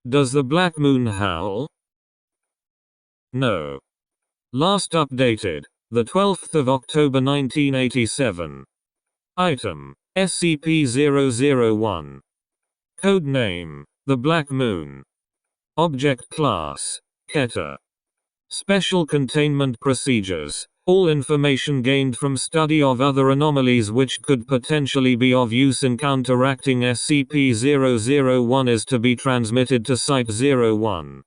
Does the black moon howl? No. Last updated, the 12th of October 1987. Item, SCP-001. Code name, the Black Moon. Object class, Keter. Special containment procedures. All information gained from study of other anomalies which could potentially be of use in counteracting SCP-001 is to be transmitted to Site-01.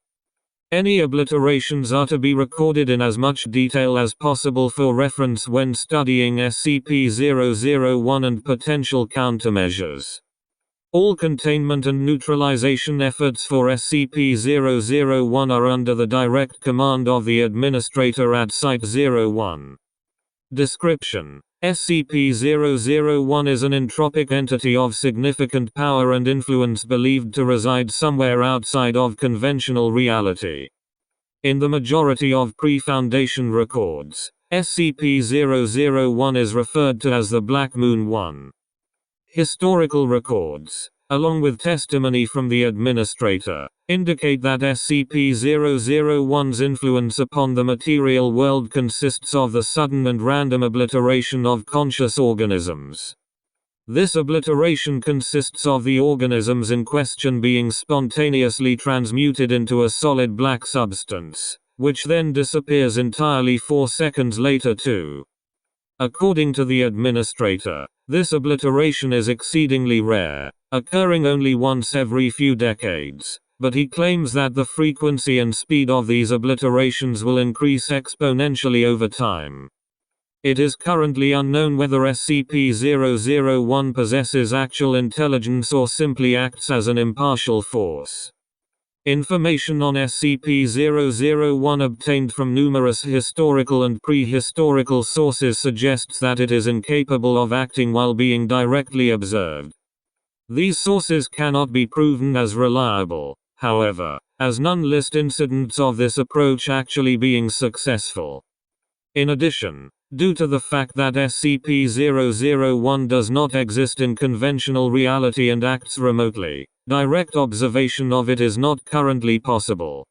Any obliterations are to be recorded in as much detail as possible for reference when studying SCP-001 and potential countermeasures. All containment and neutralization efforts for SCP-001 are under the direct command of the Administrator at Site-01. Description: SCP-001 is an entropic entity of significant power and influence believed to reside somewhere outside of conventional reality. In the majority of pre-Foundation records, SCP-001 is referred to as the Black Moon 1. Historical records, along with testimony from the Administrator, indicate that SCP-001's influence upon the material world consists of the sudden and random obliteration of conscious organisms. This obliteration consists of the organisms in question being spontaneously transmuted into a solid black substance, which then disappears entirely 4 seconds later too. According to the Administrator, this obliteration is exceedingly rare, occurring only once every few decades, but he claims that the frequency and speed of these obliterations will increase exponentially over time. It is currently unknown whether SCP-001 possesses actual intelligence or simply acts as an impartial force. Information on SCP-001 obtained from numerous historical and prehistorical sources suggests that it is incapable of acting while being directly observed. These sources cannot be proven as reliable, however, as none list incidents of this approach actually being successful. In addition, due to the fact that SCP-001 does not exist in conventional reality and acts remotely, direct observation of it is not currently possible.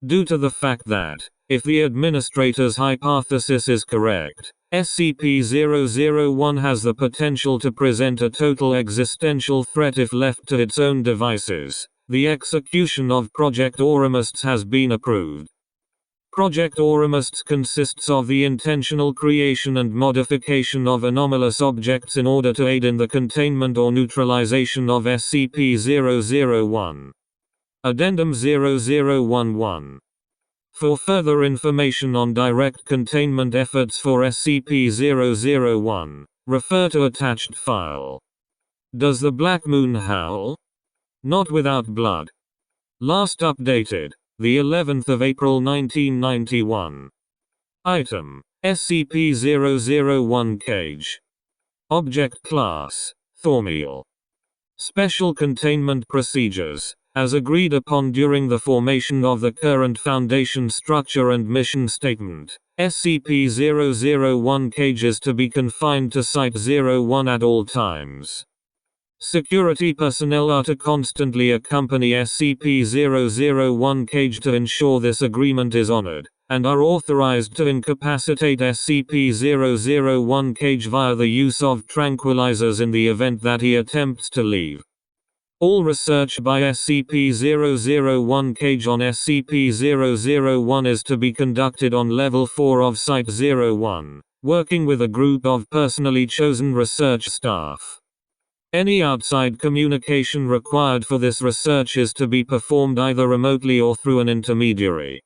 Due to the fact that, if the Administrator's hypothesis is correct, SCP-001 has the potential to present a total existential threat if left to its own devices, the execution of Project Oremust has been approved. Project Oremust consists of the intentional creation and modification of anomalous objects in order to aid in the containment or neutralization of SCP-001. Addendum 0011. For further information on direct containment efforts for SCP-001, refer to attached file. Does the Black Moon howl? Not without blood. Last updated, the 11th of April 1991. Item, SCP-001 Cage. Object Class, Thormeal. Special Containment Procedures, as agreed upon during the formation of the current Foundation structure and mission statement. SCP-001 Cage is to be confined to Site-01 at all times. Security personnel are to constantly accompany SCP-001 Cage to ensure this agreement is honored, and are authorized to incapacitate SCP-001 Cage via the use of tranquilizers in the event that he attempts to leave. All research by SCP-001 Cage on SCP-001 is to be conducted on Level 4 of Site-01, working with a group of personally chosen research staff. Any outside communication required for this research is to be performed either remotely or through an intermediary.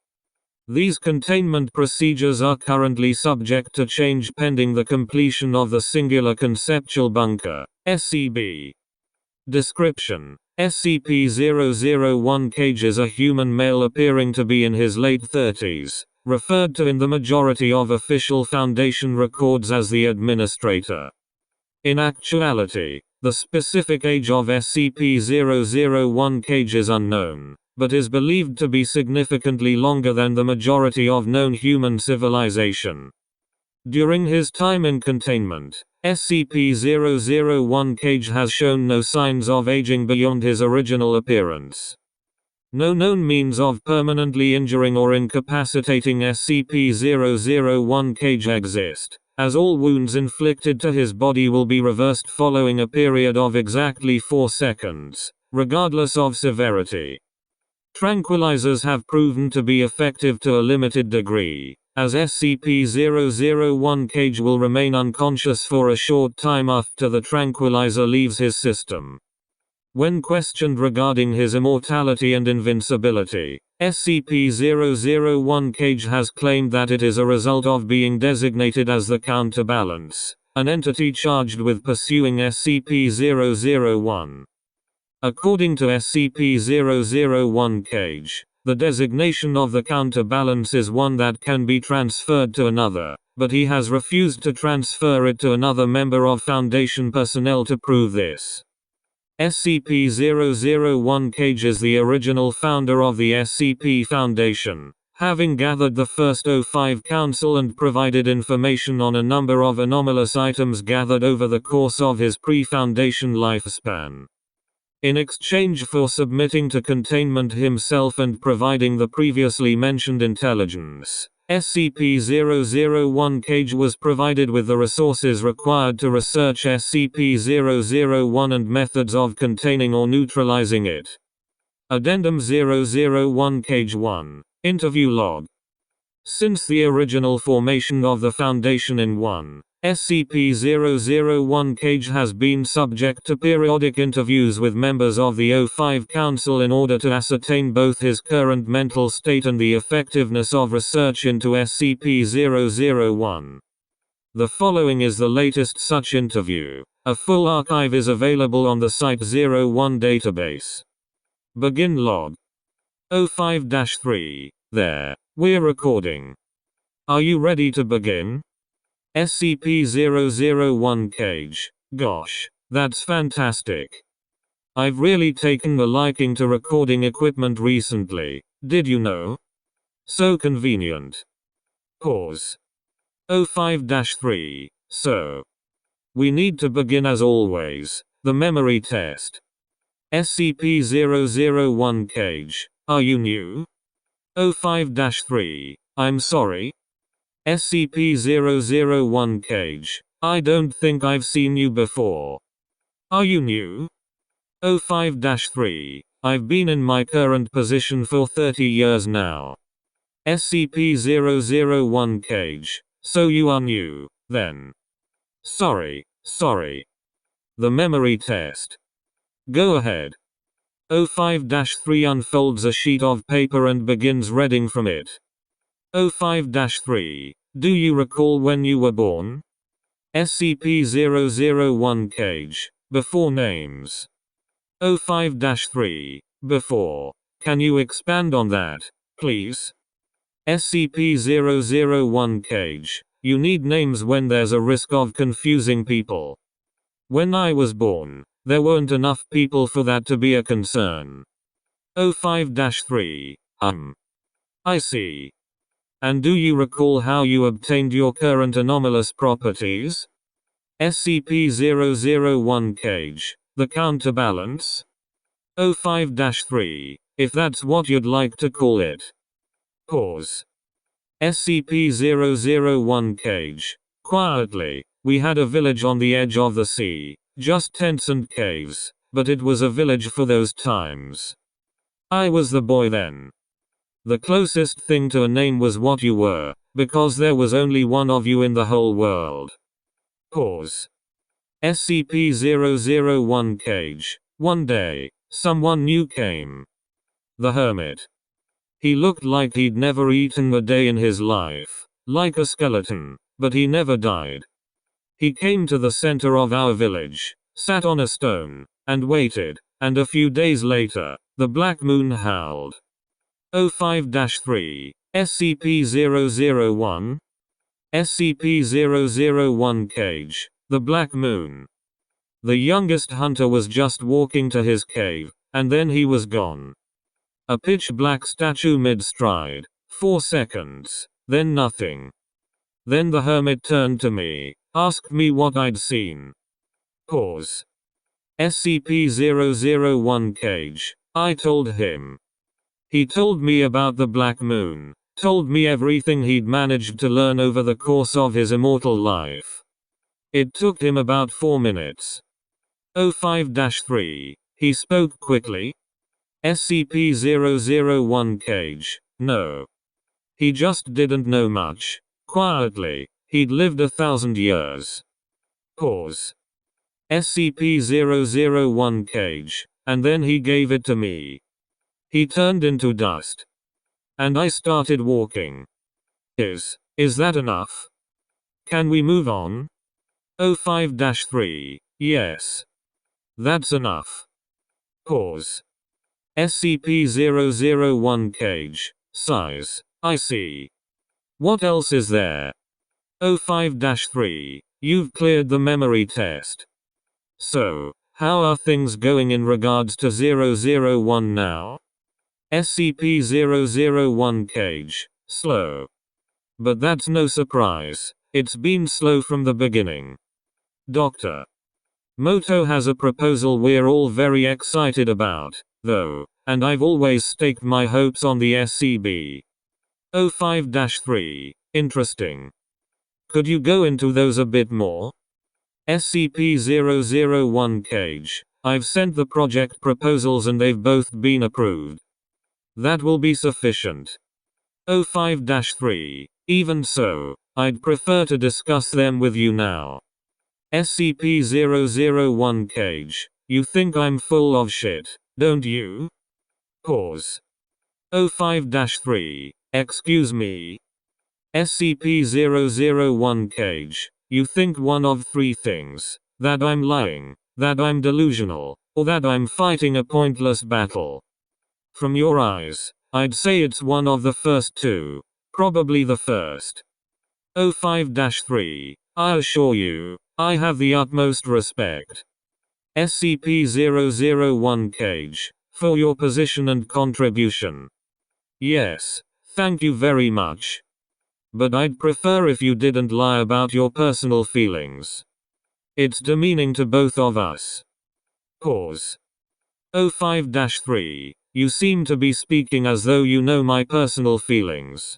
These containment procedures are currently subject to change pending the completion of the Singular Conceptual Bunker, SCB. Description: SCP-001 Cage is a human male appearing to be in his late 30s, referred to in the majority of official Foundation records as the Administrator. In actuality, the specific age of SCP-001 Cage is unknown, but is believed to be significantly longer than the majority of known human civilization. During his time in containment, SCP-001 Cage has shown no signs of aging beyond his original appearance. No known means of permanently injuring or incapacitating SCP-001 Cage exist, as all wounds inflicted to his body will be reversed following a period of exactly 4 seconds, regardless of severity. Tranquilizers have proven to be effective to a limited degree, as SCP-001 Cage will remain unconscious for a short time after the tranquilizer leaves his system. When questioned regarding his immortality and invincibility, SCP-001 Cage has claimed that it is a result of being designated as the Counterbalance, an entity charged with pursuing SCP-001. According to SCP-001 Cage, the designation of the Counterbalance is one that can be transferred to another, but he has refused to transfer it to another member of Foundation personnel to prove this. SCP-001 Cage is the original founder of the SCP Foundation, having gathered the first O5 Council and provided information on a number of anomalous items gathered over the course of his pre-Foundation lifespan. In exchange for submitting to containment himself and providing the previously mentioned intelligence, SCP-001 Cage was provided with the resources required to research SCP-001 and methods of containing or neutralizing it. Addendum 001 Cage 1. Interview Log. Since the original formation of the Foundation in 1, SCP-001 Cage has been subject to periodic interviews with members of the O5 Council in order to ascertain both his current mental state and the effectiveness of research into SCP-001. The following is the latest such interview. A full archive is available on the Site-01 database. Begin log. O5-3. There. We're recording. Are you ready to begin? SCP-001 Cage. Gosh, that's fantastic. I've really taken a liking to recording equipment recently, did you know? So convenient. Pause. O5-3. So. We need to begin as always, the memory test. SCP-001 Cage. Are you new? O5-3. I'm sorry. SCP-001 Cage. I don't think I've seen you before. Are you new? O5-3. I've been in my current position for 30 years now. SCP-001 Cage. So you are new, then. Sorry. The memory test. Go ahead. O5-3 unfolds a sheet of paper and begins reading from it. O5-3. Do you recall when you were born? SCP-001 Cage. Before names. O5-3. Before. Can you expand on that, please? SCP-001 Cage. You need names when there's a risk of confusing people. When I was born, there weren't enough people for that to be a concern. O5-3. I see. And do you recall how you obtained your current anomalous properties? SCP-001 Cage. The Counterbalance? O5-3. If that's what you'd like to call it. Pause. SCP-001 Cage. Quietly, we had a village on the edge of the sea, just tents and caves, but it was a village for those times. I was the boy then. The closest thing to a name was what you were, because there was only one of you in the whole world. Pause. SCP-001 Cage. One day, someone new came. The hermit. He looked like he'd never eaten a day in his life, like a skeleton, but he never died. He came to the center of our village, sat on a stone, and waited, and a few days later, the black moon howled. O5-3. SCP-001? SCP-001 Cage. The Black Moon. The youngest hunter was just walking to his cave, and then he was gone. A pitch-black statue mid-stride. 4 seconds. Then nothing. Then the hermit turned to me, asked me what I'd seen. Pause. SCP-001 Cage. I told him. He told me about the Black Moon, told me everything he'd managed to learn over the course of his immortal life. It took him about 4 minutes. 05-3. He spoke quickly. SCP-001 Cage. No. He just didn't know much. Quietly. He'd lived 1,000 years. Pause. SCP-001 Cage. And then he gave it to me. He turned into dust. And I started walking. Is that enough? Can we move on? 05-3. Yes. That's enough. Pause. SCP-001 Cage. Size. I see. What else is there? 05-3. You've cleared the memory test. So, how are things going in regards to 001 now? SCP-001 Cage. Slow. But that's no surprise. It's been slow from the beginning. Dr. Moto has a proposal we're all very excited about, though, and I've always staked my hopes on the SCP. 05-3. Interesting. Could you go into those a bit more? SCP-001 Cage. I've sent the project proposals and they've both been approved. That will be sufficient. 05-3. Even so, I'd prefer to discuss them with you now. SCP-001 Cage. You think I'm full of shit, don't you? Pause. 05-3. Excuse me. SCP-001 Cage. You think one of 3 things: that I'm lying, that I'm delusional, or that I'm fighting a pointless battle. From your eyes, I'd say it's one of the first 2. Probably the first. 05-3. I assure you, I have the utmost respect. SCP-001 Cage, for your position and contribution. Yes, thank you very much. But I'd prefer if you didn't lie about your personal feelings. It's demeaning to both of us. Pause. 05-3. You seem to be speaking as though you know my personal feelings.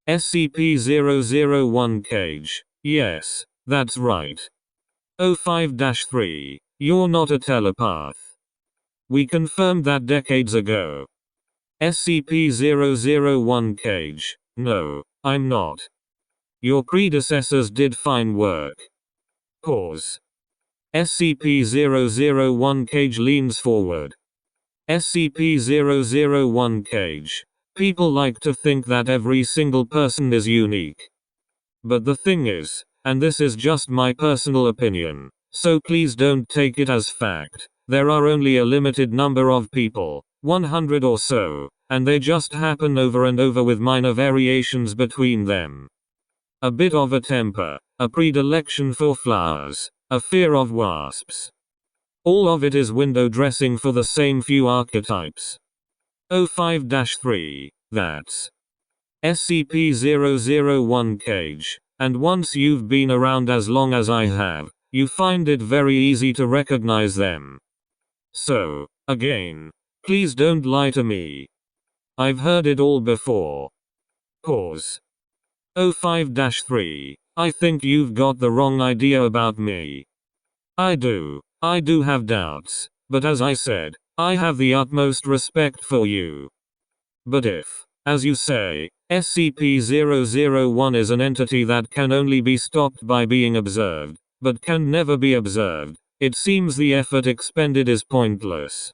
SCP-001 Cage. Yes, that's right. 05-3. You're not a telepath. We confirmed that decades ago. SCP-001 Cage. No, I'm not. Your predecessors did fine work. Pause. SCP-001 Cage leans forward. SCP-001 Cage. People like to think that every single person is unique. But the thing is, and this is just my personal opinion, so please don't take it as fact, there are only a limited number of people, 100 or so, and they just happen over and over with minor variations between them. A bit of a temper, a predilection for flowers, a fear of wasps. All of it is window dressing for the same few archetypes. 05-3. That's SCP-001 Cage. And once you've been around as long as I have, you find it very easy to recognize them. So, again, please don't lie to me. I've heard it all before. Pause. 05-3. I think you've got the wrong idea about me. I do have doubts, but as I said, I have the utmost respect for you. But if, as you say, SCP-001 is an entity that can only be stopped by being observed, but can never be observed, it seems the effort expended is pointless.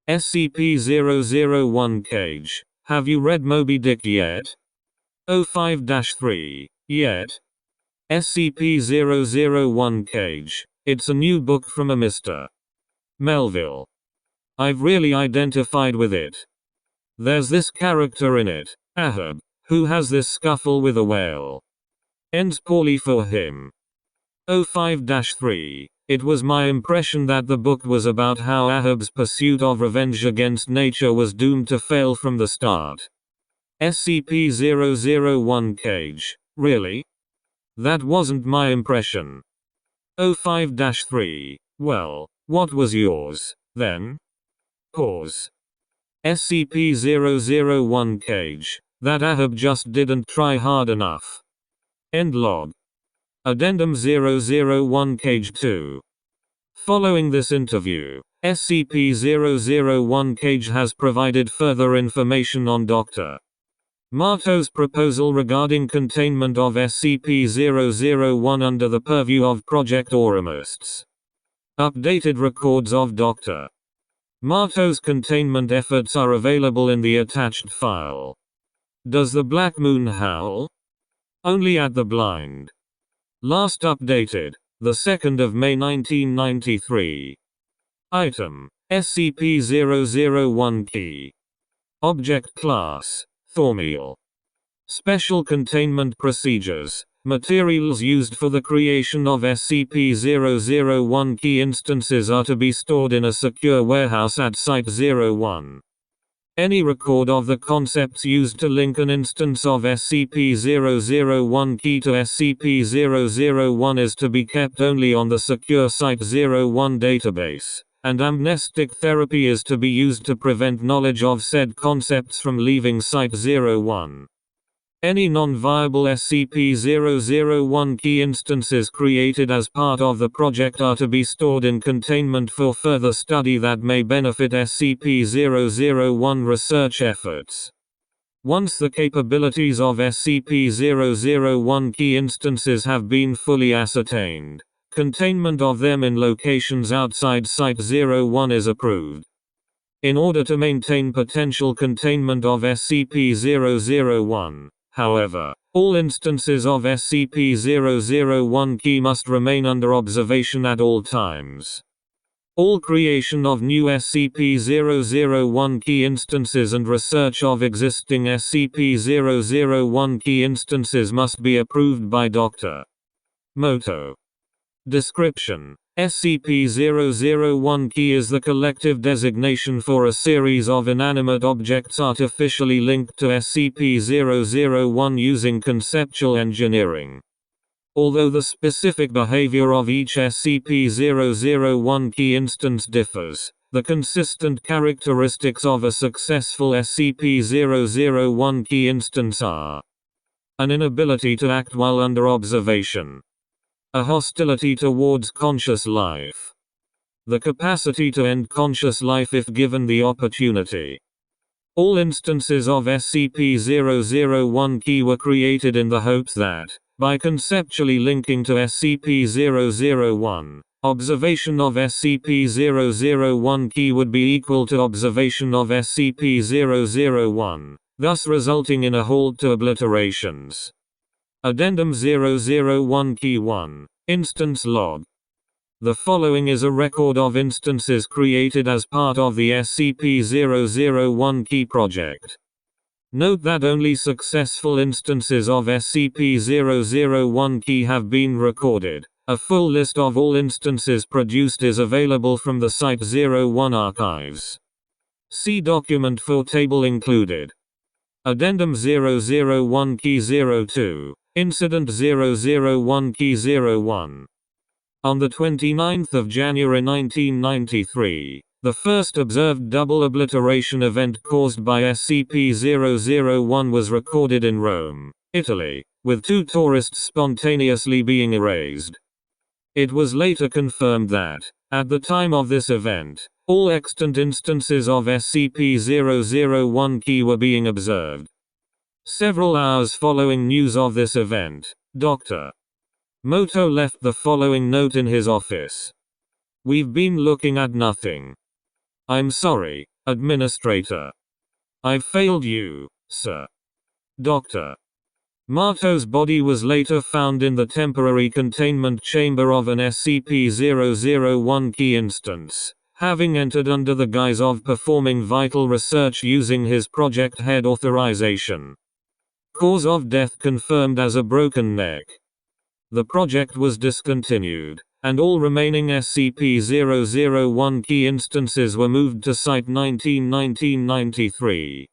SCP-001 Cage. Have you read Moby Dick yet? 05-3. Yet? SCP-001 Cage. It's a new book from a Mr. Melville. I've really identified with it. There's this character in it, Ahab, who has this scuffle with a whale. Ends poorly for him. 05-3. It was my impression that the book was about how Ahab's pursuit of revenge against nature was doomed to fail from the start. SCP-001 Cage. Really? That wasn't my impression. 05-3. Well, what was yours, then? Pause. SCP-001 Cage. That Ahab just didn't try hard enough. End log. Addendum 001 Cage 2. Following this interview, SCP-001 Cage has provided further information on Dr. Marto's proposal regarding containment of SCP-001 under the purview of Project Orimists. Updated records of Dr. Marto's containment efforts are available in the attached file. Does the Black Moon howl? Only at the blind. Last updated, the 2nd of May 1993. Item: SCP-001 Key. Object Class: Thaumiel. Special Containment Procedures. Materials used for the creation of SCP-001 key instances are to be stored in a secure warehouse at Site-01. Any record of the concepts used to link an instance of SCP-001 key to SCP-001 is to be kept only on the secure Site-01 database, and amnestic therapy is to be used to prevent knowledge of said concepts from leaving Site-01. Any non-viable SCP-001 key instances created as part of the project are to be stored in containment for further study that may benefit SCP-001 research efforts. Once the capabilities of SCP-001 key instances have been fully ascertained, containment of them in locations outside Site-01 is approved. In order to maintain potential containment of SCP-001, however, all instances of SCP-001 key must remain under observation at all times. All creation of new SCP-001 key instances and research of existing SCP-001 key instances must be approved by Dr. Moto. Description: SCP-001 key is the collective designation for a series of inanimate objects artificially linked to SCP-001 using conceptual engineering. Although the specific behavior of each SCP-001 key instance differs, the consistent characteristics of a successful SCP-001 key instance are: an inability to act while under observation, a hostility towards conscious life, the capacity to end conscious life if given the opportunity. All instances of SCP-001 key were created in the hopes that, by conceptually linking to SCP-001, observation of SCP-001 key would be equal to observation of SCP-001, thus resulting in a halt to obliterations. Addendum 001 Key 1. Instance Log. The following is a record of instances created as part of the SCP-001 Key project. Note that only successful instances of SCP-001 Key have been recorded. A full list of all instances produced is available from the Site-01 archives. See document for table included. Addendum 001 Key 02. Incident 001 Key 01. On the 29th of January 1993, the first observed double obliteration event caused by SCP-001 was recorded in Rome, Italy, with 2 tourists spontaneously being erased. It was later confirmed that, at the time of this event, all extant instances of SCP-001 Key were being observed. Several hours following news of this event, Dr. Moto left the following note in his office: "We've been looking at nothing. I'm sorry, Administrator. I've failed you, sir." Dr. Marto's body was later found in the temporary containment chamber of an SCP-001 Key instance, having entered under the guise of performing vital research using his Project Head authorization. Cause of death confirmed as a broken neck. The project was discontinued, and all remaining SCP-001 Key instances were moved to Site-19 1993.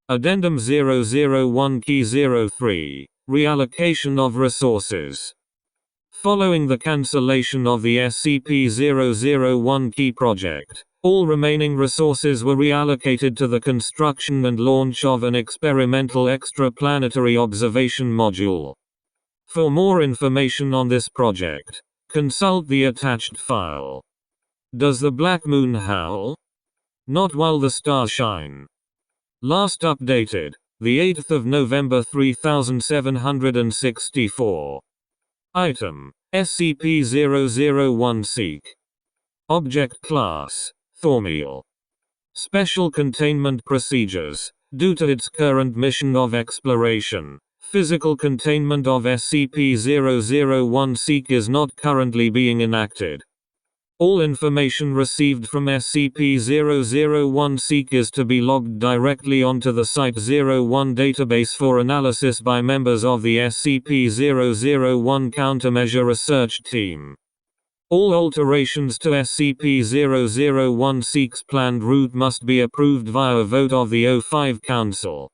Addendum 001 Key 03. Reallocation of resources. Following the cancellation of the SCP-001 Key project, all remaining resources were reallocated to the construction and launch of an experimental extraplanetary observation module. For more information on this project, consult the attached file. Does the black moon howl? Not while the stars shine. Last updated, the 8th of November 3764. Item, SCP-001 Seek. Object Class, Thormeal. Special Containment Procedures. Due to its current mission of exploration, physical containment of SCP-001 Seek is not currently being enacted. All information received from SCP-001 Seek is to be logged directly onto the Site-01 database for analysis by members of the SCP-001 Countermeasure Research Team. All alterations to SCP-001 Seek's planned route must be approved via a vote of the O5 Council.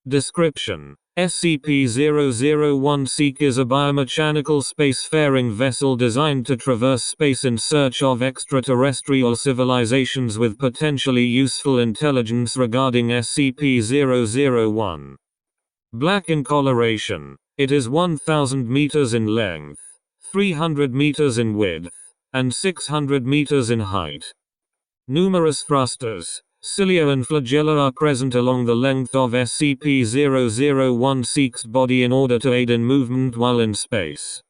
Description: SCP-001 Seek is a biomechanical spacefaring vessel designed to traverse space in search of extraterrestrial civilizations with potentially useful intelligence regarding SCP-001. Black in coloration, it is 1,000 meters in length, 300 meters in width, and 600 meters in height. Numerous thrusters, cilia and flagella are present along the length of SCP-001 Seek's body in order to aid in movement while in space.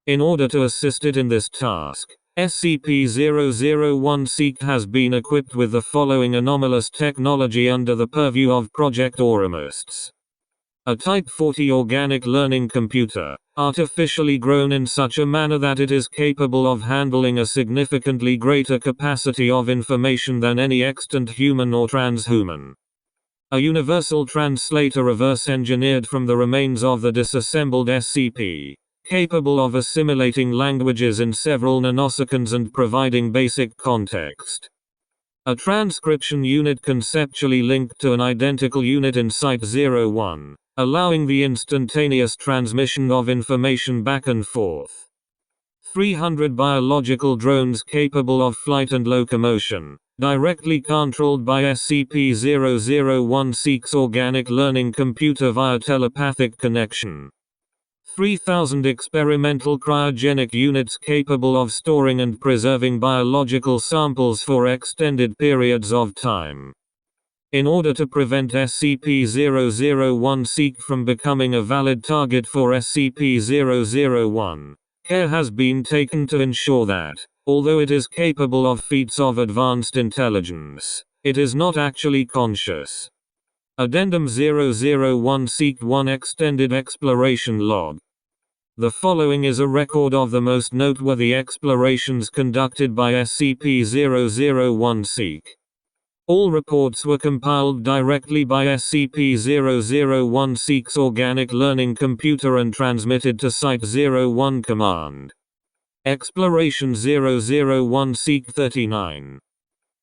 In order to assist it in this task, SCP-001 Seek has been equipped with the following anomalous technology under the purview of Project Orimists. A Type 40 organic learning computer, artificially grown in such a manner that it is capable of handling a significantly greater capacity of information than any extant human or transhuman. A universal translator reverse-engineered from the remains of the disassembled SCP, capable of assimilating languages in several nanoseconds and providing basic context. A transcription unit conceptually linked to an identical unit in Site-01, allowing the instantaneous transmission of information back and forth. 300 biological drones capable of flight and locomotion, directly controlled by SCP-001 Seek's organic learning computer via telepathic connection. 3,000 experimental cryogenic units capable of storing and preserving biological samples for extended periods of time. In order to prevent SCP-001 Seek from becoming a valid target for SCP-001, care has been taken to ensure that, although it is capable of feats of advanced intelligence, it is not actually conscious. Addendum 001 Seek 1 Extended Exploration Log. The following is a record of the most noteworthy explorations conducted by SCP-001 Seek. All reports were compiled directly by SCP-001 Seek's organic learning computer and transmitted to Site-01 Command. Exploration 001 Seek 39.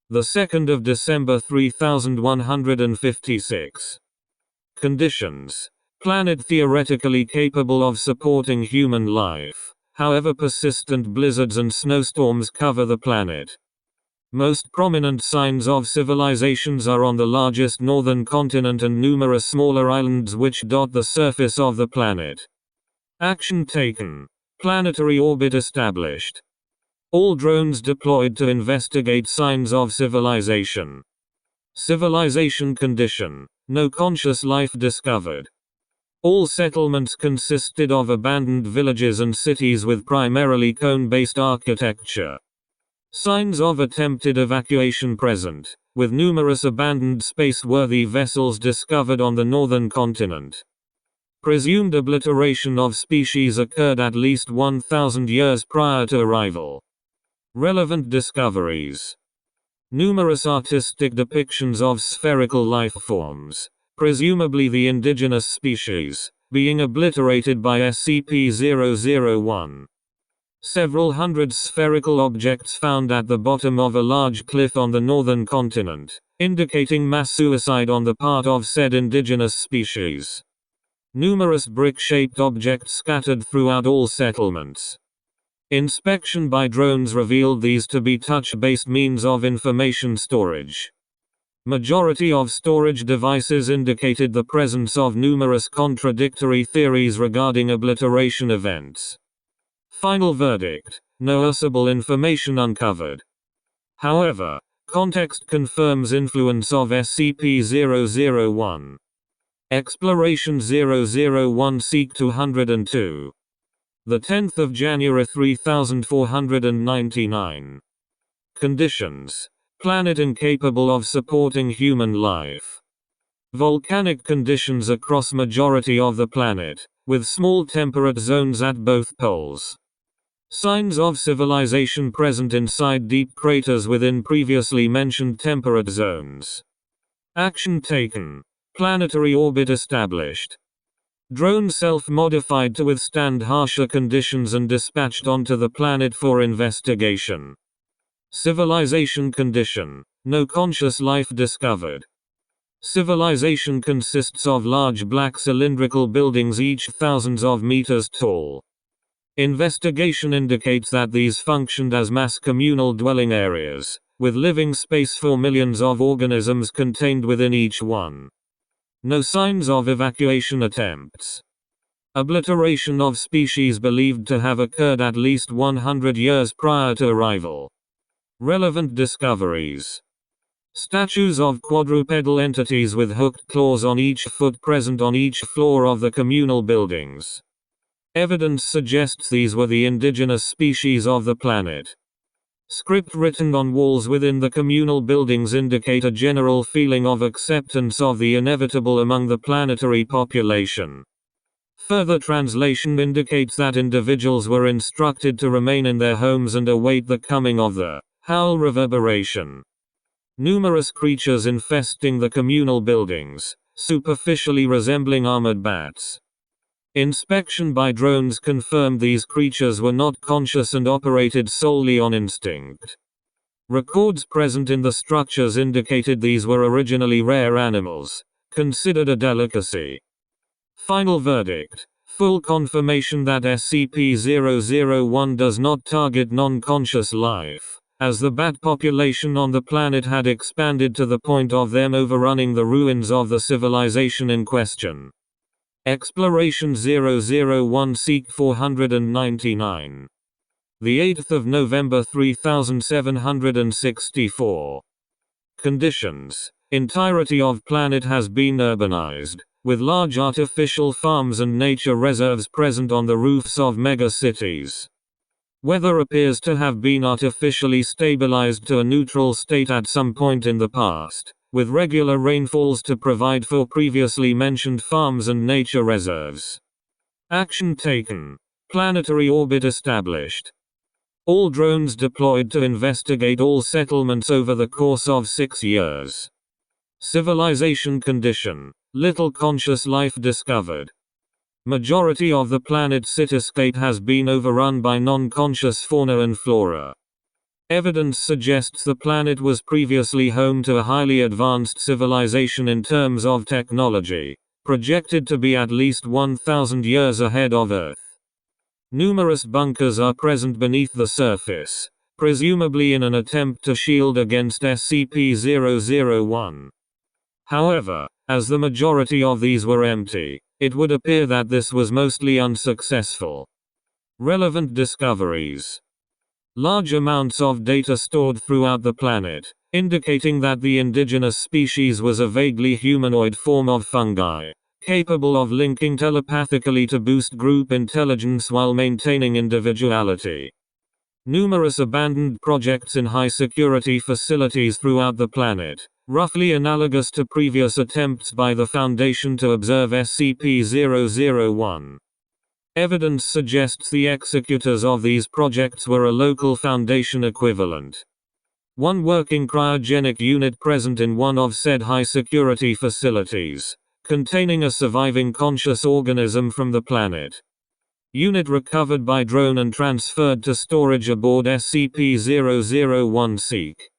The 2nd of December 3156. Conditions. Planet theoretically capable of supporting human life. However, persistent blizzards and snowstorms cover the planet. Most prominent signs of civilizations are on the largest northern continent and numerous smaller islands which dot the surface of the planet. Action taken. Planetary orbit established. All drones deployed to investigate signs of civilization. Civilization condition. No conscious life discovered. All settlements consisted of abandoned villages and cities with primarily cone-based architecture. Signs of attempted evacuation present, with numerous abandoned space-worthy vessels discovered on the northern continent. Presumed obliteration of species occurred at least 1,000 years prior to arrival. Relevant discoveries. Numerous artistic depictions of spherical life forms, presumably the indigenous species, being obliterated by SCP-001. Several hundred spherical objects found at the bottom of a large cliff on the northern continent, indicating mass suicide on the part of said indigenous species. Numerous brick-shaped objects scattered throughout all settlements. Inspection by drones revealed these to be touch-based means of information storage. Majority of storage devices indicated the presence of numerous contradictory theories regarding obliteration events. Final verdict: no usable information uncovered. However, context confirms influence of SCP-001. Exploration 001 Seek 202. The 10th of January 3499. Conditions: planet incapable of supporting human life. Volcanic conditions across majority of the planet, with small temperate zones at both poles. Signs of civilization present inside deep craters within previously mentioned temperate zones. Action taken. Planetary orbit established. Drone self-modified to withstand harsher conditions and dispatched onto the planet for investigation. Civilization condition: no conscious life discovered. Civilization consists of large black cylindrical buildings each thousands of meters tall. Investigation indicates that these functioned as mass communal dwelling areas, with living space for millions of organisms contained within each one. No signs of evacuation attempts. Obliteration of species believed to have occurred at least 100 years prior to arrival. Relevant discoveries: statues of quadrupedal entities with hooked claws on each foot present on each floor of the communal buildings. Evidence suggests these were the indigenous species of the planet. Script written on walls within the communal buildings indicate a general feeling of acceptance of the inevitable among the planetary population. Further translation indicates that individuals were instructed to remain in their homes and await the coming of the Howl reverberation. Numerous creatures infesting the communal buildings, superficially resembling armored bats. Inspection by drones confirmed these creatures were not conscious and operated solely on instinct. Records present in the structures indicated these were originally rare animals, considered a delicacy. Final verdict: full confirmation that SCP-001 does not target non-conscious life, as the bat population on the planet had expanded to the point of them overrunning the ruins of the civilization in question. Exploration 001 Seek 499. The 8th of November 3764. Conditions: entirety of planet has been urbanized, with large artificial farms and nature reserves present on the roofs of megacities. Weather appears to have been artificially stabilized to a neutral state at some point in the past, with regular rainfalls to provide for previously mentioned farms and nature reserves. Action taken. Planetary orbit established. All drones deployed to investigate all settlements over the course of 6 years. Civilization condition: little conscious life discovered. Majority of the planet's cityscape has been overrun by non-conscious fauna and flora. Evidence suggests the planet was previously home to a highly advanced civilization in terms of technology, projected to be at least 1,000 years ahead of Earth. Numerous bunkers are present beneath the surface, presumably in an attempt to shield against SCP-001. However, as the majority of these were empty, it would appear that this was mostly unsuccessful. Relevant discoveries: large amounts of data stored throughout the planet, indicating that the indigenous species was a vaguely humanoid form of fungi, capable of linking telepathically to boost group intelligence while maintaining individuality. Numerous abandoned projects in high-security facilities throughout the planet, roughly analogous to previous attempts by the Foundation to observe SCP-001. Evidence suggests the executors of these projects were a local Foundation equivalent. One working cryogenic unit present in one of said high-security facilities, containing a surviving conscious organism from the planet. Unit recovered by drone and transferred to storage aboard SCP-001 Seek.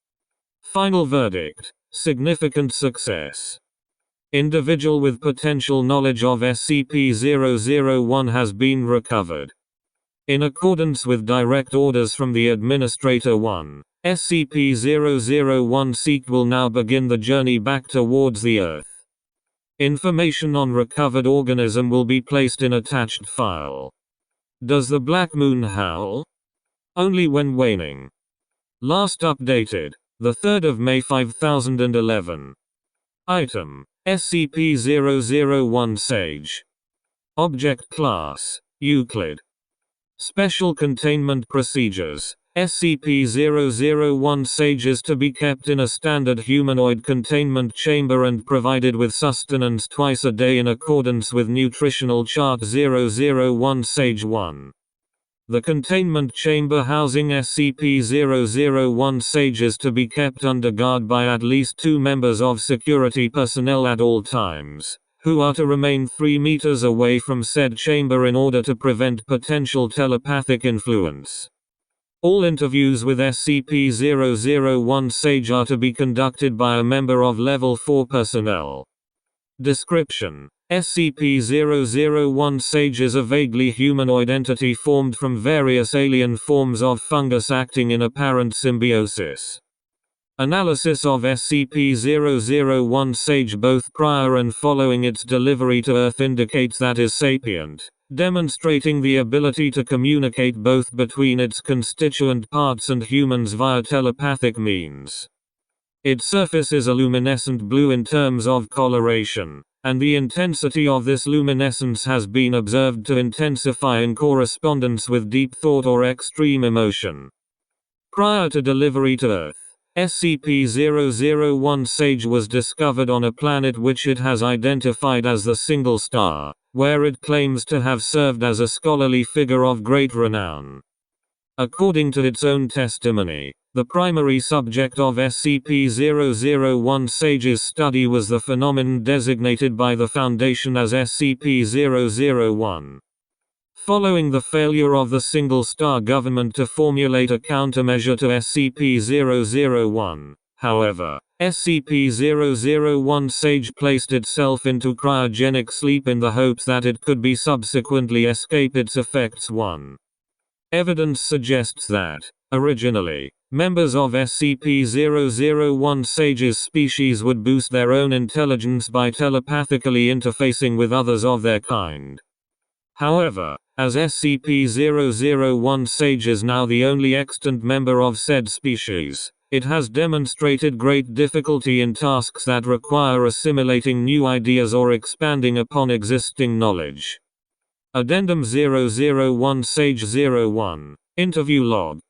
Final verdict: significant success. Individual with potential knowledge of SCP-001 has been recovered. In accordance with direct orders from the Administrator 1, SCP-001 Seek will now begin the journey back towards the Earth. Information on recovered organism will be placed in attached file. Does the Black Moon howl? Only when waning. Last updated, the 3rd of May 5011. Item, SCP-001 Sage. Object Class, Euclid. Special Containment Procedures. SCP-001 Sage is to be kept in a standard humanoid containment chamber and provided with sustenance twice a day in accordance with Nutritional Chart 001 Sage 1. The containment chamber housing SCP-001 Sage is to be kept under guard by at least 2 members of security personnel at all times, who are to remain 3 meters away from said chamber in order to prevent potential telepathic influence. All interviews with SCP-001 Sage are to be conducted by a member of Level 4 personnel. Description: SCP-001 Sage is a vaguely humanoid entity formed from various alien forms of fungus acting in apparent symbiosis. Analysis of SCP-001 Sage both prior and following its delivery to Earth indicates that it is sapient, demonstrating the ability to communicate both between its constituent parts and humans via telepathic means. Its surface is a luminescent blue in terms of coloration, and the intensity of this luminescence has been observed to intensify in correspondence with deep thought or extreme emotion. Prior to delivery to Earth, SCP-001 Sage was discovered on a planet which it has identified as the Single Star, where it claims to have served as a scholarly figure of great renown. According to its own testimony, the primary subject of SCP-001 Sage's study was the phenomenon designated by the Foundation as SCP-001. Following the failure of the Single Star government to formulate a countermeasure to SCP-001, however, SCP-001 Sage placed itself into cryogenic sleep in the hopes that it could be subsequently escape its effects. 1. Evidence suggests that, originally, members of SCP-001 Sage's species would boost their own intelligence by telepathically interfacing with others of their kind. However, as SCP-001 Sage is now the only extant member of said species, it has demonstrated great difficulty in tasks that require assimilating new ideas or expanding upon existing knowledge. Addendum 001 Sage 01, Interview Log.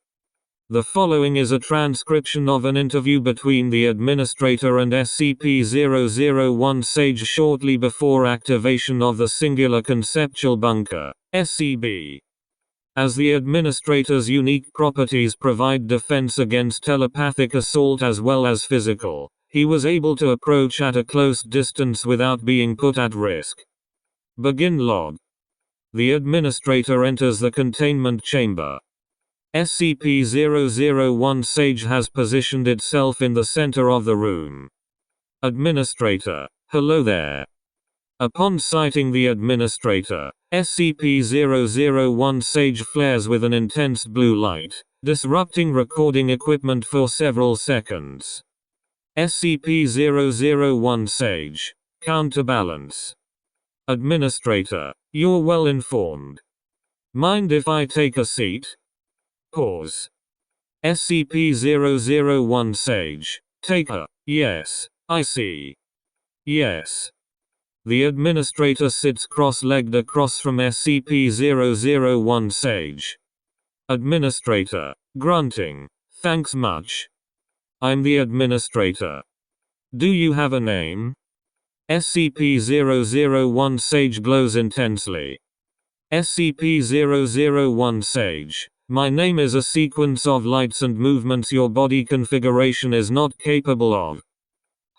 The following is a transcription of an interview between the Administrator and SCP-001 Sage shortly before activation of the Singular Conceptual Bunker, SCB. As the Administrator's unique properties provide defense against telepathic assault as well as physical, he was able to approach at a close distance without being put at risk. Begin log. The Administrator enters the containment chamber. SCP-001 Sage has positioned itself in the center of the room. Administrator: hello there. Upon sighting the Administrator, SCP-001 Sage flares with an intense blue light, disrupting recording equipment for several seconds. SCP-001 Sage: counterbalance. Administrator: you're well informed. Mind if I take a seat? Pause. SCP-001 Sage: take a, yes, I see. Yes. The Administrator sits cross-legged across from SCP-001 Sage. Administrator: grunting, thanks much. I'm the Administrator. Do you have a name? SCP-001 Sage glows intensely. SCP-001 Sage: my name is a sequence of lights and movements your body configuration is not capable of.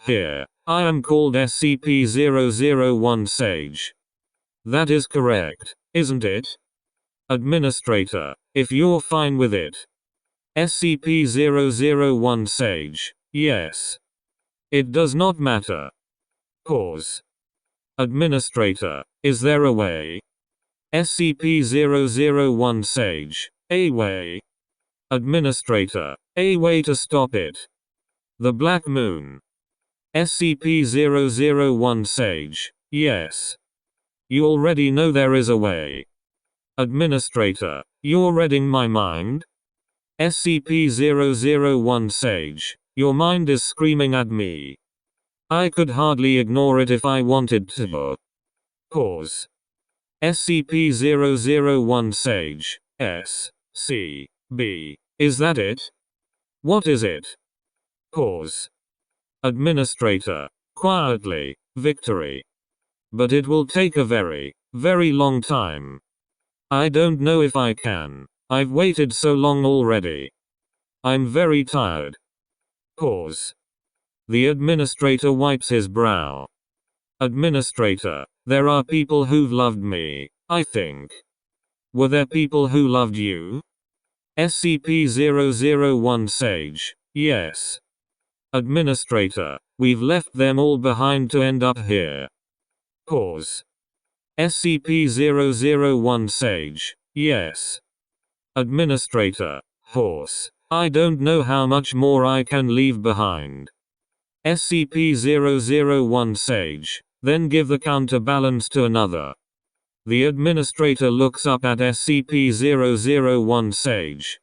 Here, I am called SCP-001 Sage. That is correct, isn't it? Administrator: if you're fine with it. SCP-001 Sage: yes. It does not matter. Pause. Administrator, is there a way? SCP-001 Sage, a way. Administrator, a way to stop it. The Black Moon. SCP-001 Sage, yes. You already know there is a way. Administrator, you're reading my mind? SCP-001 Sage, your mind is screaming at me. I could hardly ignore it if I wanted to. Pause. SCP-001 Sage, S. C. B. Is that it? What is it? Pause. Administrator, quietly, Victory. But it will take a very, very long time. I don't know if I can. I've waited so long already. I'm very tired. Pause. The administrator wipes his brow. Administrator, there are people who've loved me, I think. Were there people who loved you? SCP-001 Sage, yes. Administrator, we've left them all behind to end up here. Pause. SCP-001 Sage, yes. Administrator, horse, I don't know how much more I can leave behind. SCP-001 Sage, then give the counterbalance to another. The administrator looks up at SCP-001 Sage.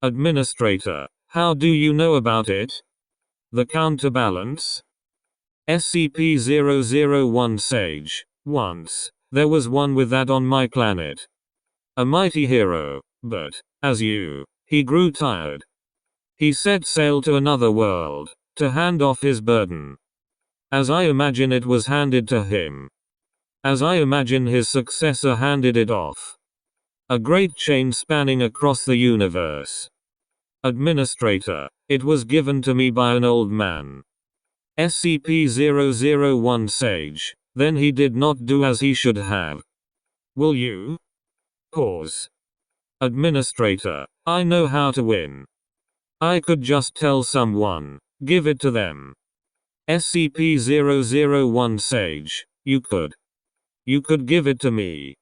Administrator, how do you know about it? The counterbalance? SCP-001 Sage, once, there was one with that on my planet. A mighty hero, but, he grew tired. He set sail to another world, to hand off his burden. As I imagine it was handed to him. As I imagine his successor handed it off. A great chain spanning across the universe. Administrator, it was given to me by an old man. SCP-001 Sage, then he did not do as he should have. Will you? Pause. Administrator, I know how to win. I could just tell someone, give it to them. SCP-001 Sage, you could. You could give it to me.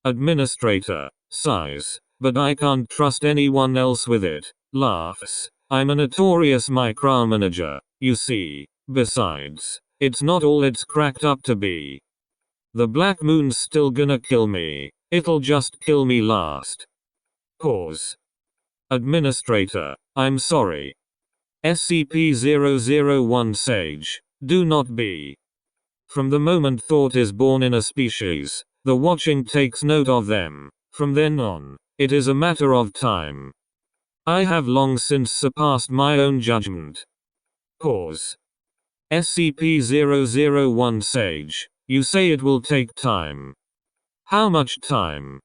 Administrator, sighs, but I can't trust anyone else with it, laughs. I'm a notorious micromanager, you see. Besides, it's not all it's cracked up to be. The Black Moon's still gonna kill me. It'll just kill me last. Pause. Administrator, I'm sorry. SCP-001 Sage, do not be. From the moment thought is born in a species, the watching takes note of them. From then on, it is a matter of time. I have long since surpassed my own judgment. Pause. SCP-001 Sage, you say it will take time. How much time?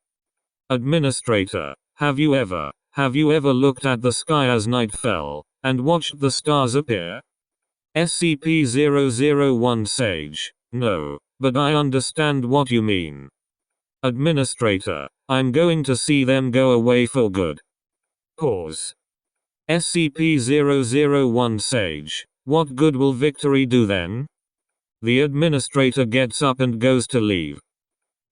Administrator, have you ever looked at the sky as night fell, and watched the stars appear? SCP-001 Sage, no, but I understand what you mean. Administrator, I'm going to see them go away for good. Pause. SCP-001 Sage, what good will victory do then? The administrator gets up and goes to leave.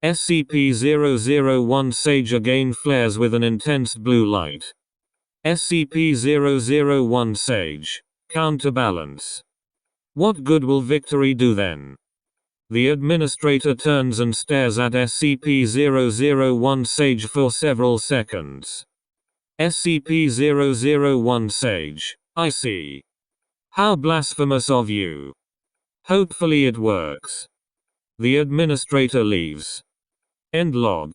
SCP-001 Sage again flares with an intense blue light. SCP-001 Sage, counterbalance. What good will victory do then? The administrator turns and stares at SCP-001 Sage for several seconds. SCP-001 Sage, I see. How blasphemous of you. Hopefully it works. The administrator leaves. End log.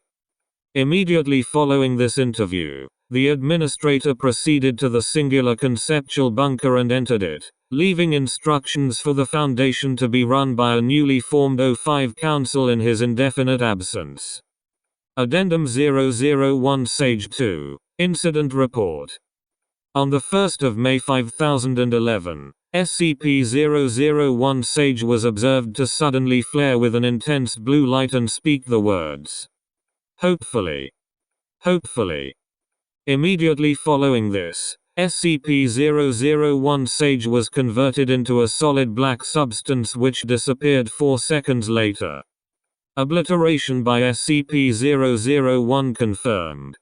Immediately following this interview, the administrator proceeded to the singular conceptual bunker and entered it, leaving instructions for the Foundation to be run by a newly formed O5 Council in his indefinite absence. Addendum 001 Sage 2, Incident Report. On the 1st of May 5011, SCP-001 Sage was observed to suddenly flare with an intense blue light and speak the words, "Hopefully. Hopefully." Immediately following this, SCP-001 Sage was converted into a solid black substance which disappeared 4 seconds later. Obliteration by SCP-001 confirmed.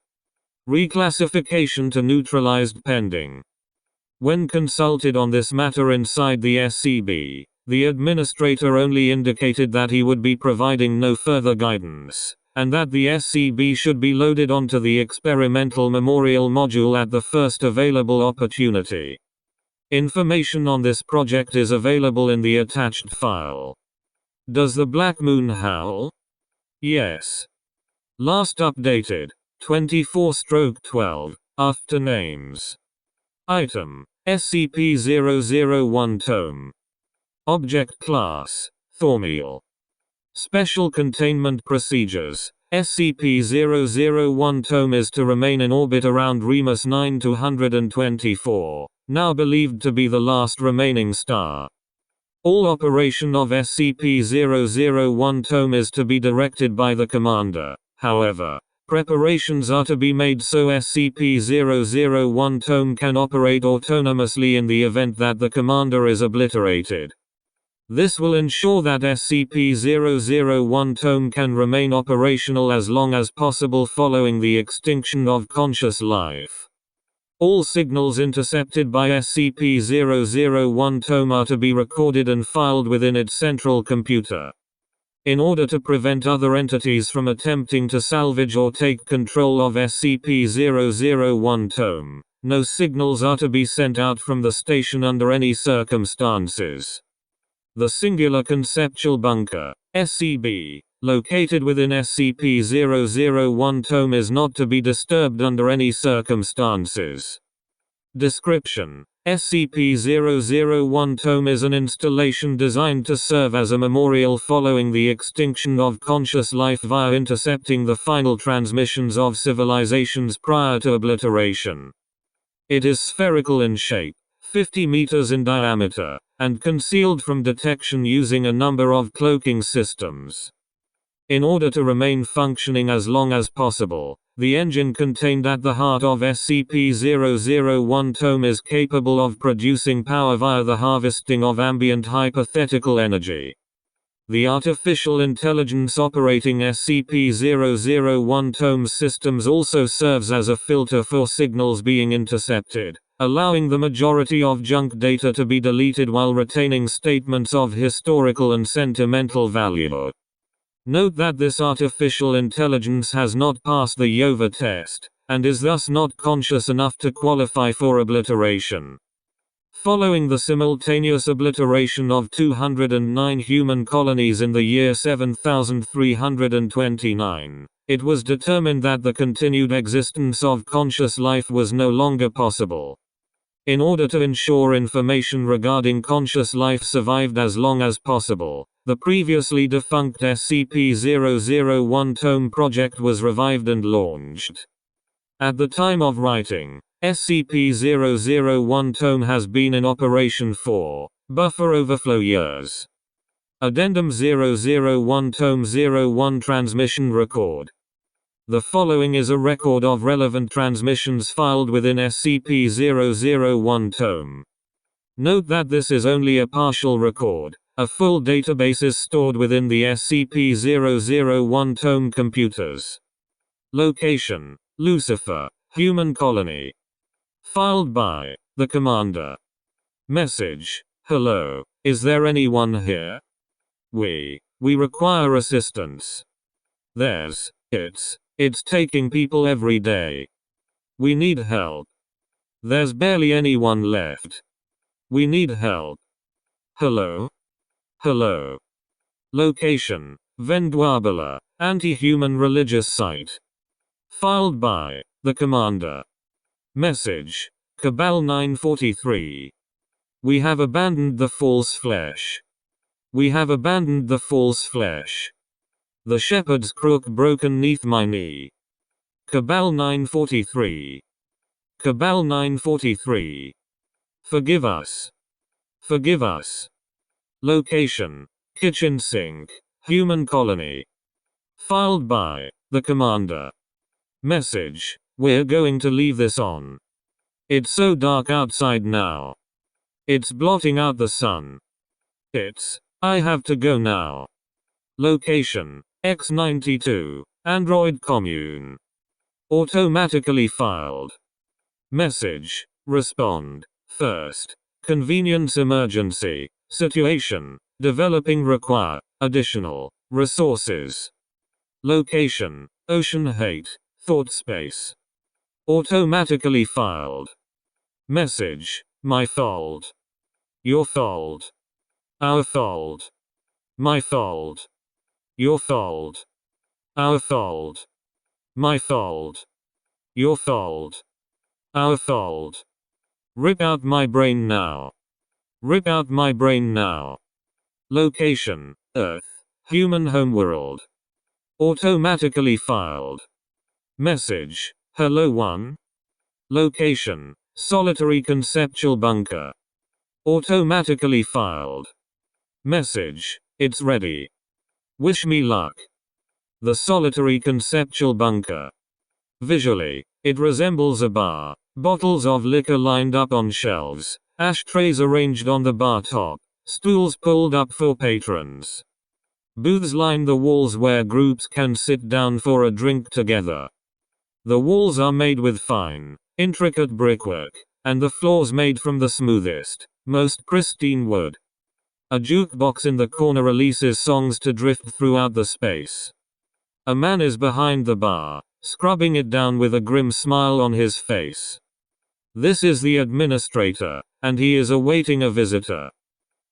Reclassification to neutralized pending. When consulted on this matter inside the SCB, the administrator only indicated that he would be providing no further guidance, and that the SCB should be loaded onto the experimental memorial module at the first available opportunity. Information on this project is available in the attached file. Does the Black Moon howl? Yes. Last updated, 24/12, after names. Item, SCP-001 Tome. Object Class, Thormeal. Special Containment Procedures. SCP-001 Tome is to remain in orbit around Remus 9-224, now believed to be the last remaining star. All operation of SCP-001 Tome is to be directed by the Commander. However, preparations are to be made so SCP-001 Tome can operate autonomously in the event that the Commander is obliterated. This will ensure that SCP-001 Tome can remain operational as long as possible following the extinction of conscious life. All signals intercepted by SCP-001 Tome are to be recorded and filed within its central computer. In order to prevent other entities from attempting to salvage or take control of SCP-001 Tome, no signals are to be sent out from the station under any circumstances. The Singular Conceptual Bunker, SCB, located within SCP-001 Tome is not to be disturbed under any circumstances. Description: SCP-001 Tome is an installation designed to serve as a memorial following the extinction of conscious life via intercepting the final transmissions of civilizations prior to obliteration. It is spherical in shape, 50 meters in diameter, and concealed from detection using a number of cloaking systems. In order to remain functioning as long as possible, the engine contained at the heart of SCP-001 Tome is capable of producing power via the harvesting of ambient hypothetical energy. The artificial intelligence operating SCP-001 Tome's systems also serves as a filter for signals being intercepted, allowing the majority of junk data to be deleted while retaining statements of historical and sentimental value. Note that this artificial intelligence has not passed the Yova test, and is thus not conscious enough to qualify for obliteration. Following the simultaneous obliteration of 209 human colonies in the year 7329, it was determined that the continued existence of conscious life was no longer possible. In order to ensure information regarding conscious life survived as long as possible, the previously defunct SCP-001 Tome project was revived and launched. At the time of writing, SCP-001 Tome has been in operation for buffer overflow years. Addendum 001 Tome 01 Transmission Record. The following is a record of relevant transmissions filed within SCP-001 Tome. Note that this is only a partial record. A full database is stored within the SCP-001 Tome computers. Location: Lucifer, Human Colony. Filed by the Commander. Message: Hello, is there anyone here? We require assistance. It's taking people every day. We need help. There's barely anyone left. We need help. Hello? Hello. Location: Vendwabala, anti-human religious site. Filed by the Commander. Message: Cabal 943. We have abandoned the false flesh. We have abandoned the false flesh. The shepherd's crook broken neath my knee. Cabal 943. Cabal 943. Forgive us. Forgive us. Location: Kitchen Sink, Human Colony. Filed by the Commander. Message: We're going to leave this on. It's so dark outside now. It's blotting out the sun. I have to go now. Location, X92, Android commune. Automatically filed. Message, respond. First. Convenience emergency. Situation. Developing require. Additional. Resources. Location. Ocean hate. Thought space. Automatically filed. Message. My fault. Your fault. Our fault. My fault. Your fault. Our fault. My fault. Your fault. Our fault. Rip out my brain now. Rip out my brain now. Location, Earth, human homeworld. Automatically filed. Message, hello one. Location, solitary conceptual bunker. Automatically filed. Message, it's ready. Wish me luck. The solitary conceptual bunker. Visually, it resembles a bar. Bottles of liquor lined up on shelves, ashtrays arranged on the bar top, stools pulled up for patrons. Booths line the walls where groups can sit down for a drink together. The walls are made with fine, intricate brickwork, and the floors made from the smoothest, most pristine wood. A jukebox in the corner releases songs to drift throughout the space. A man is behind the bar, scrubbing it down with a grim smile on his face. This is the administrator, and he is awaiting a visitor.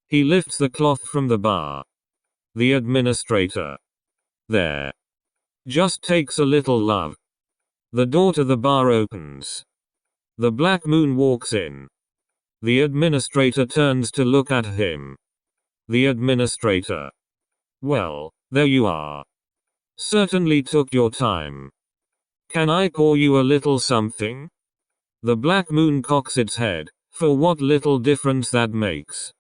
He lifts the cloth from the bar. The administrator. There. Just takes a little love. The door to the bar opens. The Black Moon walks in. The administrator turns to look at him. The administrator. Well, there you are. Certainly took your time. Can I pour you a little something? The Black Moon cocks its head, for what little difference that makes.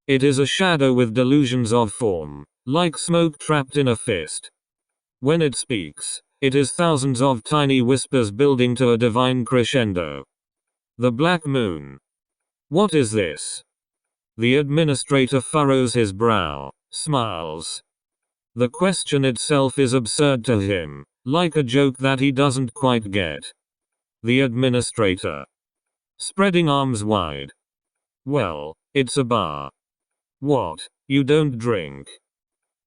It is a shadow with delusions of form, like smoke trapped in a fist. When it speaks, it is thousands of tiny whispers building to a divine crescendo. The Black Moon. What is this? The administrator furrows his brow, smiles. The question itself is absurd to him, like a joke that he doesn't quite get. The administrator. Spreading arms wide. Well, it's a bar. What, you don't drink?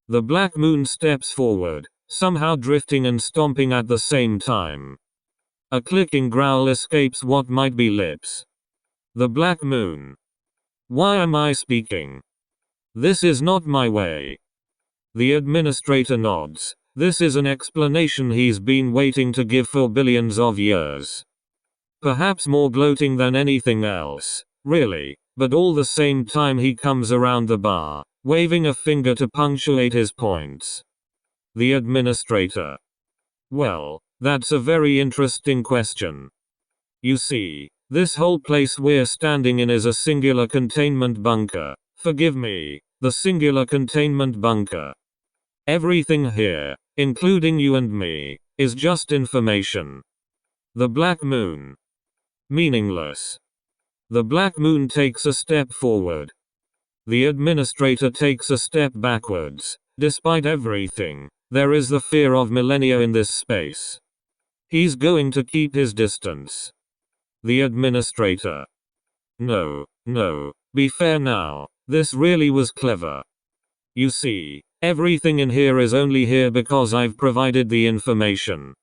The Black Moon steps forward, somehow drifting and stomping at the same time. A clicking growl escapes what might be lips. The Black Moon. Why am I speaking? This is not my way. The administrator nods. This is an explanation he's been waiting to give for billions of years. Perhaps more gloating than anything else, really, but all the same time he comes around the bar, waving a finger to punctuate his points. The administrator. Well, that's a very interesting question. You see, this whole place we're standing in is a singular containment bunker. Forgive me, the singular containment bunker. Everything here, including you and me, is just information. The Black Moon. Meaningless. The Black Moon takes a step forward. The administrator takes a step backwards. Despite everything, there is the fear of millennia in this space. He's going to keep his distance. The administrator. No, be fair now, this really was clever. You see, everything in here is only here because I've provided the information.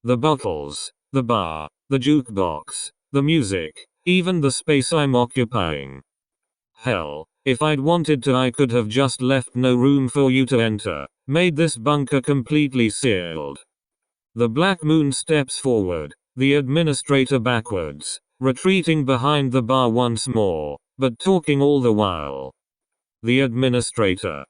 The bottles, the bar, the jukebox, the music, even the space I'm occupying. Hell, if I'd wanted to I could have just left no room for you to enter, made this bunker completely sealed. The Black Moon steps forward, the administrator backwards, retreating behind the bar once more, but talking all the while. The administrator.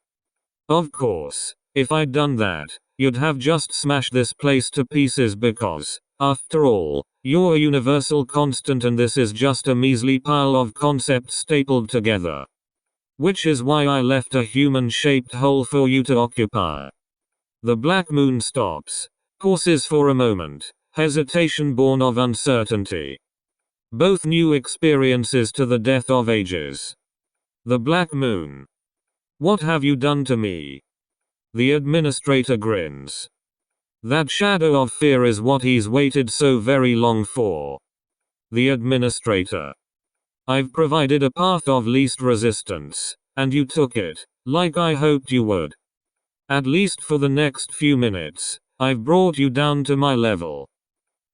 Of course, if I'd done that, you'd have just smashed this place to pieces because, after all, you're a universal constant and this is just a measly pile of concepts stapled together. Which is why I left a human-shaped hole for you to occupy. The Black Moon stops, pauses for a moment, hesitation born of uncertainty. Both new experiences to the death of ages. The Black Moon. What have you done to me? The administrator grins. That shadow of fear is what he's waited so very long for. The administrator. I've provided a path of least resistance, and you took it, like I hoped you would. At least for the next few minutes, I've brought you down to my level.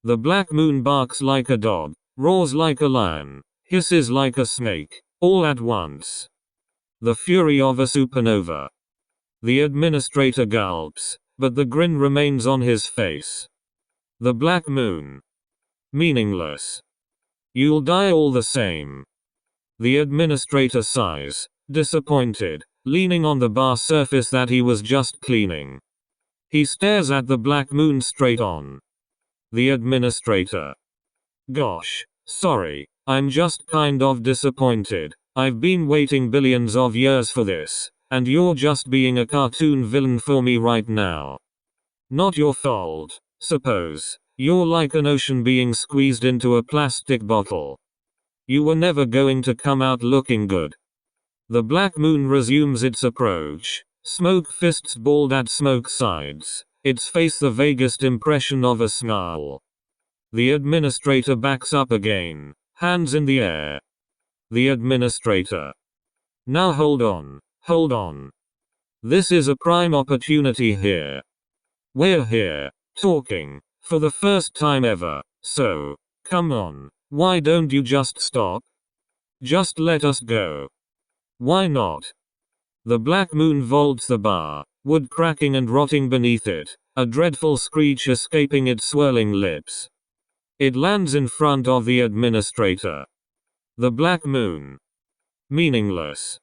The Black Moon barks like a dog, roars like a lion, hisses like a snake, all at once. The fury of a supernova. The administrator gulps, but the grin remains on his face. The Black Moon. Meaningless. You'll die all the same. The administrator sighs, disappointed, leaning on the bar surface that he was just cleaning. He stares at the Black Moon straight on. The administrator. Gosh, sorry, I'm just kind of disappointed. I've been waiting billions of years for this, and you're just being a cartoon villain for me right now. Not your fault, suppose. You're like an ocean being squeezed into a plastic bottle. You were never going to come out looking good. The Black Moon resumes its approach, smoke fists balled at smoke sides, its face the vaguest impression of a snarl. The administrator backs up again, hands in the air. The administrator. Now hold on, hold on. This is a prime opportunity here. We're here, talking, for the first time ever, so, come on, why don't you just stop? Just let us go. Why not? The Black Moon vaults the bar, wood cracking and rotting beneath it, a dreadful screech escaping its swirling lips. It lands in front of the administrator. The Black Moon. Meaningless.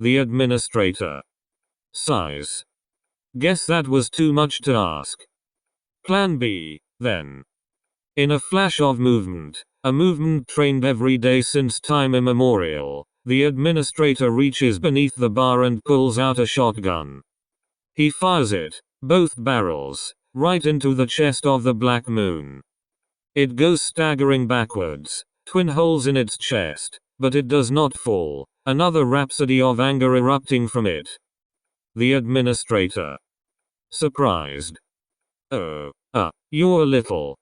The administrator. Sighs. Guess that was too much to ask. Plan B, then. In a flash of movement, a movement trained every day since time immemorial, the administrator reaches beneath the bar and pulls out a shotgun. He fires it, both barrels, right into the chest of the Black Moon. It goes staggering backwards, twin holes in its chest, but it does not fall, another rhapsody of anger erupting from it. The administrator. Surprised. Oh, you're a little.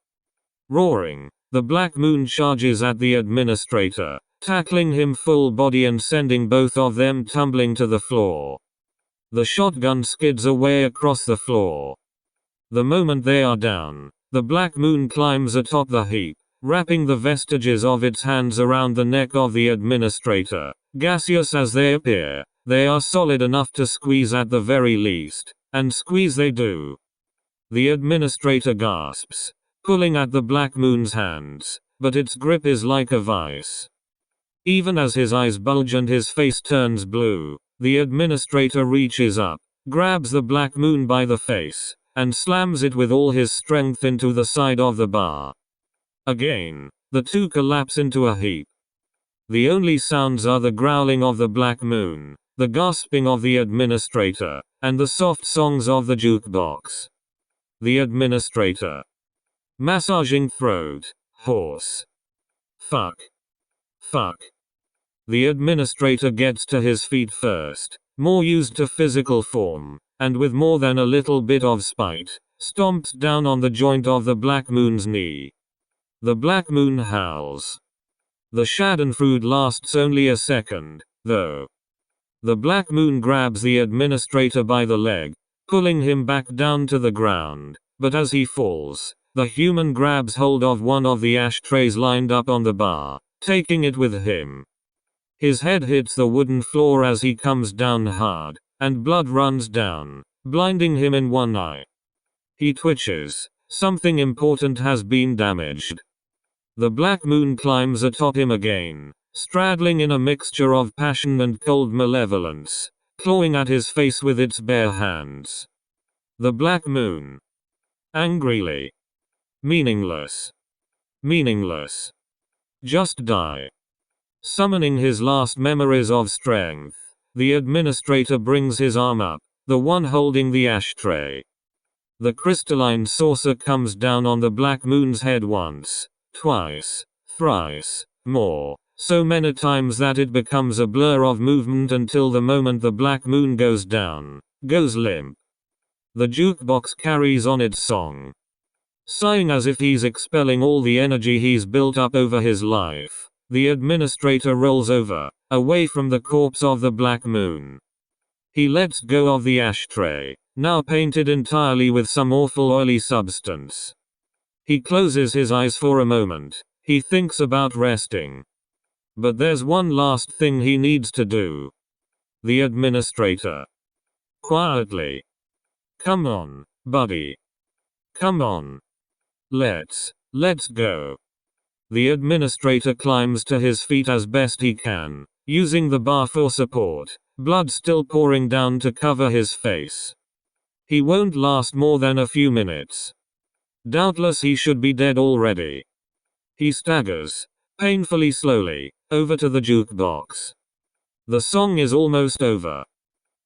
Roaring, the Black Moon charges at the administrator, tackling him full body and sending both of them tumbling to the floor. The shotgun skids away across the floor. The moment they are down, the Black Moon climbs atop the heap, wrapping the vestiges of its hands around the neck of the administrator. Gaseous as they appear, they are solid enough to squeeze at the very least, and squeeze they do. The administrator gasps, pulling at the Black Moon's hands, but its grip is like a vice. Even as his eyes bulge and his face turns blue, the administrator reaches up, grabs the Black Moon by the face, and slams it with all his strength into the side of the bar. Again, the two collapse into a heap. The only sounds are the growling of the Black Moon, the gasping of the administrator, and the soft songs of the jukebox. The administrator. Massaging throat, hoarse. Fuck. Fuck. The administrator gets to his feet first, more used to physical form, and with more than a little bit of spite, stomps down on the joint of the Black Moon's knee. The Black Moon howls. The schadenfreude lasts only a second, though. The Black Moon grabs the administrator by the leg, pulling him back down to the ground, but as he falls, the human grabs hold of one of the ashtrays lined up on the bar, taking it with him. His head hits the wooden floor as he comes down hard, and blood runs down, blinding him in one eye. He twitches. Something important has been damaged. The Black Moon climbs atop him again, straddling in a mixture of passion and cold malevolence, clawing at his face with its bare hands. The Black Moon. Angrily. Meaningless. Meaningless. Just die. Summoning his last memories of strength, the administrator brings his arm up, the one holding the ashtray. The crystalline saucer comes down on the Black Moon's head once, twice, thrice, more, so many times that it becomes a blur of movement until the moment the black moon goes down, goes limp. The jukebox carries on its song, sighing as if he's expelling all the energy he's built up over his life. The administrator rolls over, away from the corpse of the black moon. He lets go of the ashtray, now painted entirely with some awful oily substance. He closes his eyes for a moment. He thinks about resting. But there's one last thing he needs to do. The administrator. Quietly. Come on, buddy. Come on. Let's go. The administrator climbs to his feet as best he can, using the bar for support, blood still pouring down to cover his face. He won't last more than a few minutes. Doubtless he should be dead already. He staggers, painfully slowly, over to the jukebox. The song is almost over.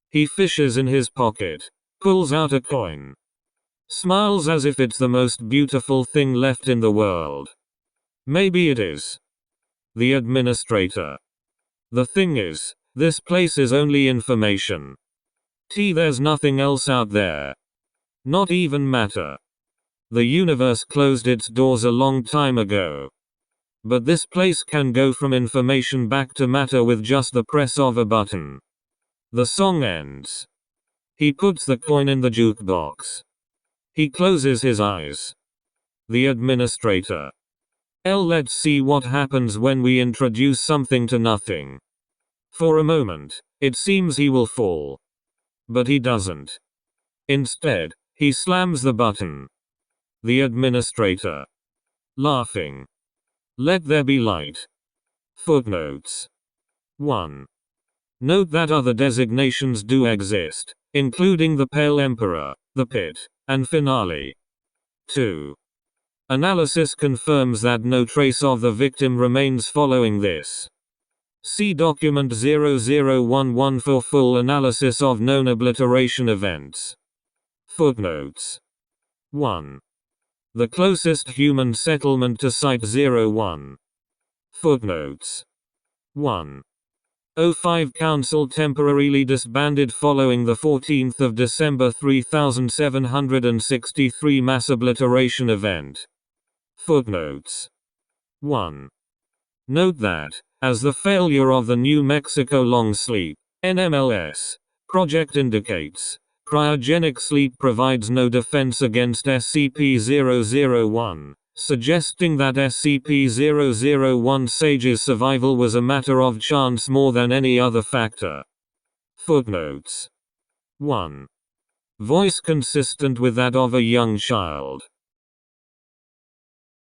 He fishes in his pocket, pulls out a coin. Smiles as if it's the most beautiful thing left in the world. Maybe it is. The administrator. The thing is, this place is only information. There's nothing else out there. Not even matter. The universe closed its doors a long time ago. But this place can go from information back to matter with just the press of a button. The song ends. He puts the coin in the jukebox. He closes his eyes. The administrator. Let's see what happens when we introduce something to nothing. For a moment, it seems he will fall. But he doesn't. Instead, he slams the button. The administrator. Laughing. Let there be light. Footnotes. 1. Note that other designations do exist, including the Pale Emperor, the Pit, and Finale. 2. Analysis confirms that no trace of the victim remains following this. See document 0011 for full analysis of known obliteration events. Footnotes. 1. The closest human settlement to Site 01. Footnotes. 1. 05 Council temporarily disbanded following the 14th of December 3763 mass obliteration event. Footnotes. 1. Note that, as the failure of the New Mexico Long Sleep (NMLS) project indicates, cryogenic sleep provides no defense against SCP-001, suggesting that SCP-001 Sage's survival was a matter of chance more than any other factor. Footnotes. 1. Voice consistent with that of a young child.